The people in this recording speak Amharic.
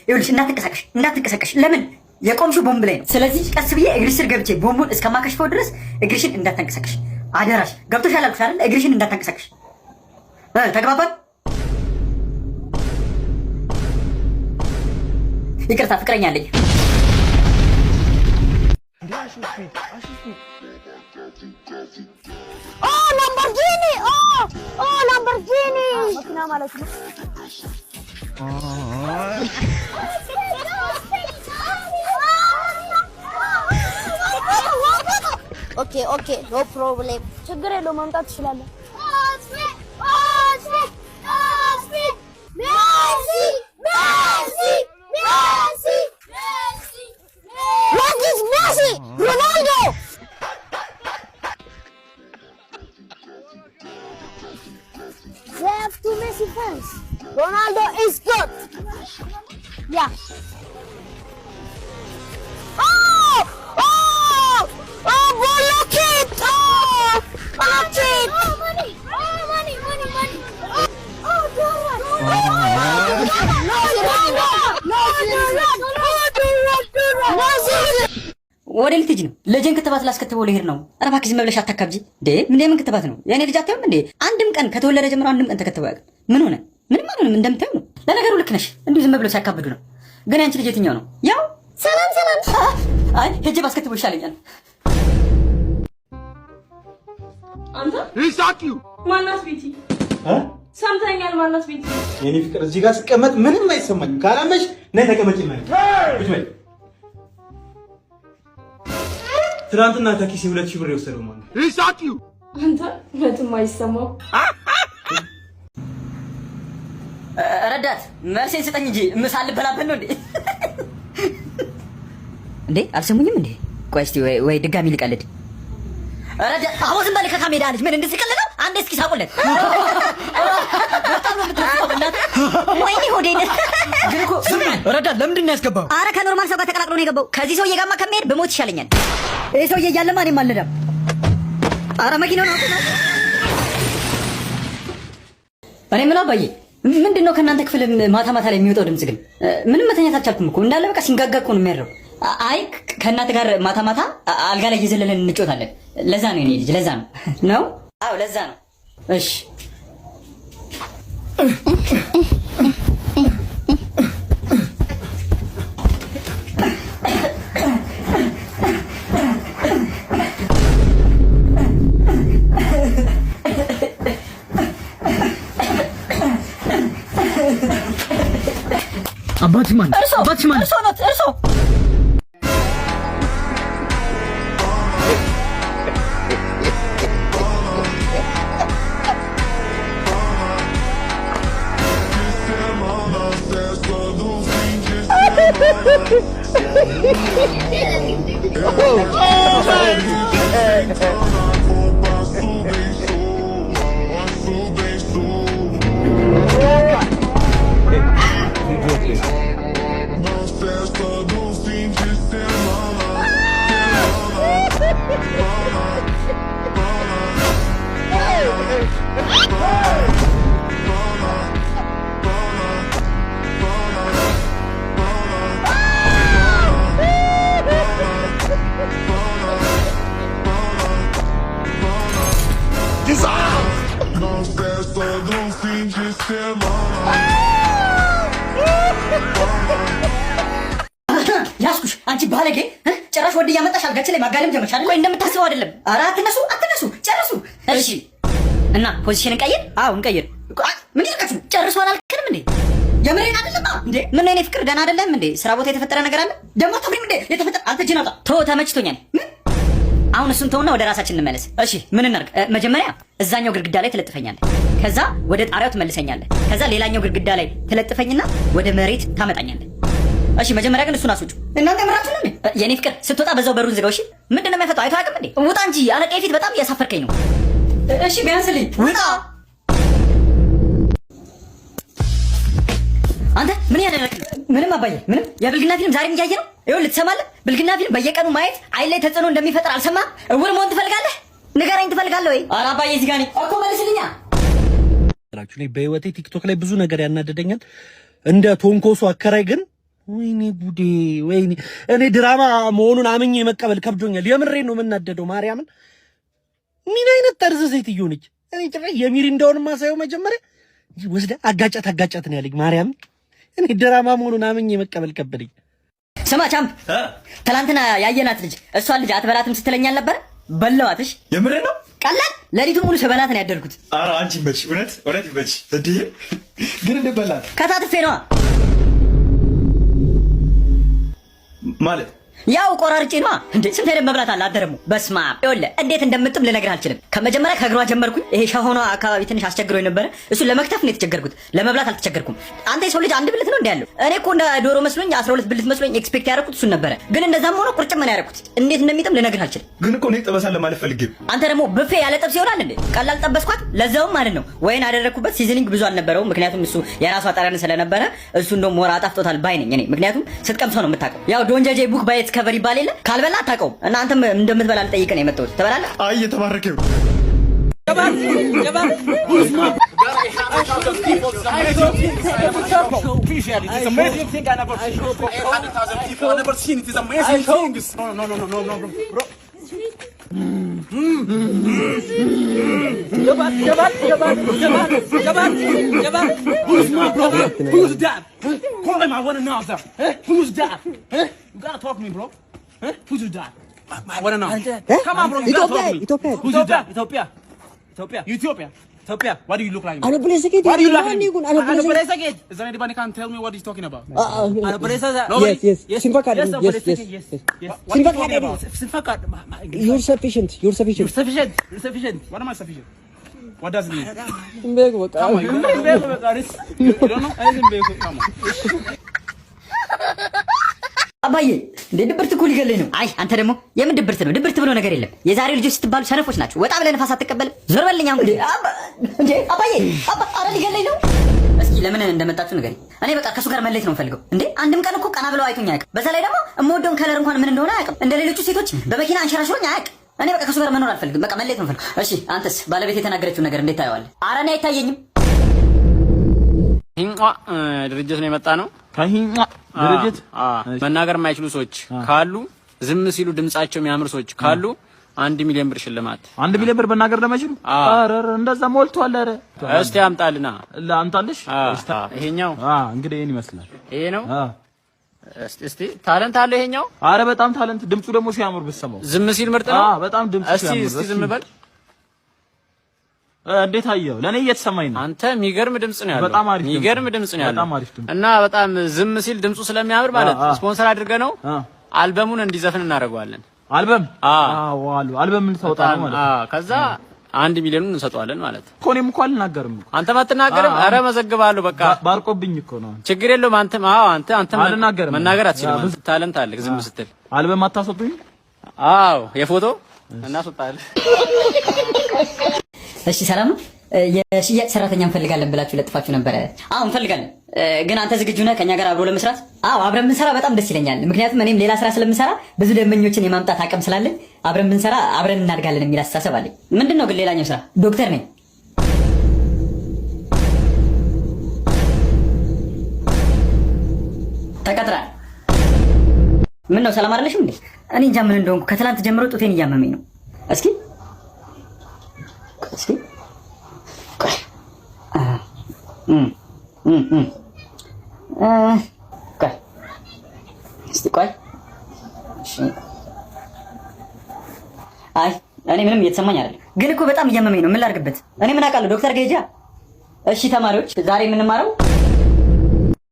ይኸውልሽ እንዳትንቀሳቀሽ ለምን የቆምሽው ቦምብ ላይ ነው። ስለዚህ ቀስ ብዬ እግርሽ ስር ገብቼ ቦምቡን እስከማከሽፈው ድረስ እግርሽን እንዳታንቀሳቀሽ አደራሽ። ገብቶሻል አልኩሽ አይደል? እግርሽን እንዳታንቀሳቀሽ ተግባባን? ይቅርታ ፍቅረኛ አለኝ። ላምቦርጊኒ ላምቦርጊኒ መኪና ማለት ነው። ኦኬ ኖ ፕሮብሌም፣ ችግር የለውም መምጣት ትችላለህ። Ronaldo! They have two Messi fans. Ronaldo is good. Yeah. Oh, look it! Look it! Money! ወደ ልትጅ ነው ለጀን ክትባት ላስከተበው ልሄድ ነው። ኧረ እባክህ ዝም ብለሽ አታካብጂ እንዴ! ምን የምን ክትባት ነው? የኔ ልጅ አታዩም እንዴ? አንድም ቀን ከተወለደ ጀምሮ አንድም ቀን ተከተበው ያውቃል? ምን ሆነ? ምንም አልሆነም። እንደምታዩ ነው። ለነገሩ ልክ ነሽ። እንዲሁ ዝም ብለው ሲያካብዱ ነው። ግን ያንቺ ልጅ የትኛው ነው? ያው ሰላም። አይ ሄጄ ባስከተበው ይሻለኛል። አንተ ይሳቂው ማናስ ቤቲ ሰምተኛል። ማናስ ቤቲ የኔ ፍቅር እዚህ ጋር ስቀመጥ ምንም አይሰማኝም። ካላመሽ ነይ ተቀመጪ ማለት ነው። ትናንትና ከኪሴ 2000 ብር የወሰደው ማለት ነው። ይሳቂው አንተ ምንም አይሰማው። ረዳት መልሴን ስጠኝ እንጂ ምሳል በላበት ነው እንዴ? እንዴ አልሰሙኝም እንዴ? ቆይ እስቲ ወይ ድጋሚ ልቀልድ። ረዳት አሁን ዝም በል ከካሜራ ልጅ ምን እንደዚህ ነው? አንዴ እስኪ ሳቁለት። በጣም ነው የምትወጣው እናት። ወይኔ ሆዴን ግን እኮ ረዳት ለምንድን ነው ያስገባው? አረ ከኖርማል ሰው ጋር ተቀላቅሎ ነው የገባው። ከዚህ ሰውዬ ጋርማ ከመሄድ በሞት ይሻለኛል። ይሄ ሰውዬ እያለማ እኔም አልነዳም። አረ መኪናው ነው። እኔ ምን አባዬ ምንድነው ከእናንተ ክፍል ማታ ላይ የሚወጣው ድምጽ ግን? ምንም መተኛት አልቻልኩም እኮ እንዳለ በቃ ሲንጋጋ እኮ ነው የሚያደርገው። አይ ከእናንተ ጋር ማታ አልጋ ላይ እየዘለለን እንጮታለን። ለዛ ነው የኔ ልጅ፣ ለዛ ነው። አዎ ለዛ ነው። እሺ አባትሽ ማን? እርሶ ነው እርሶ። ያስኩሽ አንቺ ባለጌ! ጭራሽ ወደ ያመጣሽ አልጋችን ላይ ማጋለም ጀመርሽ አይደል? ቆይ እንደምታስበው አይደለም። ኧረ አትነሱ ጨርሱ። እሺ እና ፖዚሽን እንቀይር? አዎ እንቀይር። ምን ይልካችሁ? ጨርሱ አላልከንም እንዴ? የምሬን አይደለም እንዴ? ምን ነው የኔ ፍቅር ደህና አይደለም እንዴ? ስራ ቦታ የተፈጠረ ነገር አለ? ደግሞ አታፍሪም እንዴ? የተፈጠረ አንተ ጅናጣ ተመችቶኛል። አሁን እሱን ተውና ወደ ራሳችን እንመለስ። እሺ ምን እናድርግ? መጀመሪያ እዛኛው ግድግዳ ላይ ትለጥፈኛለህ። ከዛ ወደ ጣሪያው ትመልሰኛለህ። ከዛ ሌላኛው ግድግዳ ላይ ትለጥፈኝና ወደ መሬት ታመጣኛለህ። እሺ መጀመሪያ ግን እሱን አስወጪው። እናንተ ምራችሁ ነው የኔ ፍቅር። ስትወጣ በዛው በሩን ዝጋው። እሺ ምንድነው የሚያፈጣው? አይቶ አያውቅም እንዴ? ውጣ እንጂ አለቃዬ ፊት በጣም እያሳፈርከኝ ነው። እሺ ቢያንስልኝ ውጣ። አንተ ምን ያደረክ? ምንም አባዬ ምንም። የብልግና ፊልም ዛሬም እያየ ነው። ይኸውልህ ትሰማለህ? ብልግና ፊልም በየቀኑ ማየት አይን ላይ ተጽዕኖ እንደሚፈጥር አልሰማህም? እውር መሆን ትፈልጋለህ? ንገረኝ፣ ትፈልጋለህ ወይ? ኧረ አባዬ እዚህ ጋር ነኝ እኮ መልስልኛ። እኔ በህይወቴ ቲክቶክ ላይ ብዙ ነገር ያናደደኛል። እንደ ቶንኮሱ አከራይ ግን ወይኔ ጉዴ ወይኔ እኔ ድራማ መሆኑን አምኜ መቀበል ከብዶኛል። የምሬን ነው የምናደደው። ማርያምን ምን አይነት ጠርዝ ሴትዮ ነች? እኔ ጭራሽ የሚሪንዳውን ማሳየው መጀመሪያ ወስደ አጋጫት ነው ያለኝ። ማርያምን እኔ ድራማ መሆኑን አምኜ መቀበል ከበደኝ። ስማ ቻምፕ፣ ትላንትና ያየናት ልጅ እሷን ልጅ አትበላትም ስትለኛል ነበር። በለዋትሽ። የምሬን ነው። ቀላል ሌሊቱን ሙሉ ስበላት ነው ያደርኩት። ኧረ አንቺ በጭ እውነት ይበጭ። እንዴ ግን እንደበላት ከታትፌ ነዋ ማለት ያው ቆራርጬ ነው እንዴ ስንት አይነት መብላት አለ አደረሙ በስማ ይወለ እንዴት እንደምጥም ልነግርህ አልችልም። ከመጀመሪያ ከእግሯ ጀመርኩኝ። ይሄ ሻሆኗ አካባቢ ትንሽ አስቸግሮኝ ነበር። እሱን ለመክተፍ ነው የተቸገርኩት፣ ለመብላት አልተቸገርኩም። አንተ የሰው ልጅ አንድ ብልት ነው እንዴ ያለው? እኔ እኮ እንደ ዶሮ መስሎኝ 12 ብልት መስሎኝ ኤክስፔክት ያደረኩት እሱን ነበር። ግን እንደዛም ሆኖ ቁርጭ ምን ያደረኩት እንዴት እንደሚጥም ልነግርህ አልችልም። ግን እኮ ነው ጠበሳለ ማለት ፈልጌ። አንተ ደግሞ ብፌ ያለ ጥብስ ይሆናል እንዴ? ቀላል ጠበስኳት፣ ለዛውም ማለት ነው ወይን አደረኩበት። ሲዝኒንግ ብዙ አልነበረው፣ ምክንያቱም እሱ የራሷ ጠረን ስለነበረ እሱ እንደው ሞራ አጣፍጦታል ባይ ነኝ እኔ። ምክንያቱም ስትቀምሰው ነው የምታውቀው። ያው ዶንጃጄ ቡክ ባይ ዲስከቨሪ ይባል የለ ካልበላ አታውቀውም። እና አንተም እንደምትበላ ልጠይቅ ነው የመጣሁት። ትበላለህ? አይ የተባረከው Who's your dad? I want to know. Come on, bro. Ethiopia. What do you look like? What do you look like? Is there anybody can tell me what he's talking about? Yes. Simfa card. Yes. Simfa card. You're sufficient. What am I sufficient? What does it mean? Come on, you don't know? Come on. አባዬ እንደ ድብርት እኮ ሊገለኝ ነው። አይ አንተ ደግሞ የምን ድብርት ነው? ድብርት ብሎ ነገር የለም። የዛሬው ልጆች ስትባሉ ሰነፎች ናችሁ። ወጣ ብለህ ነፋስ አትቀበልም። ዞር በልኝ አሁን። እንዴ አባዬ አረ ሊገለኝ ነው። እስኪ ለምን እንደመጣችሁ ንገሪኝ። እኔ በቃ ከሱ ጋር መለየት ነው የምፈልገው። እንዴ አንድም ቀን እኮ ቀና ብለው አይቶኝ አያውቅም። በዛ ላይ ደግሞ የምወደውን ከለር እንኳን ምን እንደሆነ አያውቅም። እንደ ሌሎቹ ሴቶች በመኪና አንሸራሽሮኝ አያውቅም። እኔ በቃ ከሱ ጋር መኖር አልፈልግም። በቃ መለየት ነው የምፈልገው። እሺ አንተስ ባለቤት የተናገረችው ነገር እንዴት ታየዋለህ? አረ እኔ አይታየኝም። ድርጅት ነው የመጣ ነው። ድርጅት መናገር የማይችሉ ሰዎች ካሉ ዝም ሲሉ ድምጻቸው የሚያምር ሰዎች ካሉ 1 ሚሊዮን ብር ሽልማት። 1 ሚሊዮን ብር መናገር ለማይችሉ? አረ እንደዛ ሞልቷል። አረ እስቲ አምጣልና ላምጣልሽ። ይሄኛው እንግዲህ ይሄን ይመስላል። ይሄ ነው። እስቲ ታለንት አለ ይሄኛው። አረ በጣም ታለንት። ድምጹ ደግሞ ሲያምር ብትሰማው። ዝም ሲል ምርጥ ነው። በጣም ድምጹ ሲያምር። እስቲ ዝም በል። እንዴት አየው? ለኔ እየተሰማኝ ነው። አንተ የሚገርም ድምጽ ነው ያለው። በጣም አሪፍ የሚገርም ድምጽ ነው ያለው። በጣም አሪፍ ድምጽ እና በጣም ዝም ሲል ድምጹ ስለሚያምር ማለት ስፖንሰር አድርገ ነው አልበሙን እንዲዘፍን እናደርገዋለን። አልበም? አልበም እንታወጣ ነው ማለት። ከዛ 1 ሚሊዮኑን እንሰጠዋለን ማለት እኮ። እኔም እኮ አልናገርም እኮ። አንተ ማትናገርም? አረ መዘግባለሁ በቃ። ባርቆብኝ እኮ ነው። ችግር የለውም። አንተ አልናገርም። መናገር አትችልም። ታለንት አለ ዝም ስትል። አልበም አታስወጡኝ? የፎቶ እናስወጣለን። እሺ ሰላም ነው። የሽያጭ ሰራተኛ እንፈልጋለን ብላችሁ ለጥፋችሁ ነበረ። እንፈልጋለን። ግን አንተ ዝግጁ ነህ ከኛ ጋር አብሮ ለመስራት? አብረን ብንሰራ በጣም ደስ ይለኛል። ምክንያቱም እኔም ሌላ ስራ ስለምሰራ ብዙ ደንበኞችን የማምጣት አቅም ስላለኝ አብረን ብንሰራ አብረን እናድጋለን የሚል አስተሳሰብ አለኝ። ምንድነው ግን ሌላኛው ስራ? ዶክተር ነኝ። ተቀጥራል። ምን ነው ሰላም አይደለሽም እንዴ? እኔ እንጃ ምን እንደሆንኩ ከትላንት ጀምሮ ጡቴን እያመመኝ ነው። እስኪ ቆይ አይ እኔ ምንም እየተሰማኝ አይደለም፣ ግን እኮ በጣም እያመመኝ ነው። ምን ላድርግበት? እኔ ምን አውቃለሁ? ዶክተር ገጃ። እሺ ተማሪዎች ዛሬ የምንማረው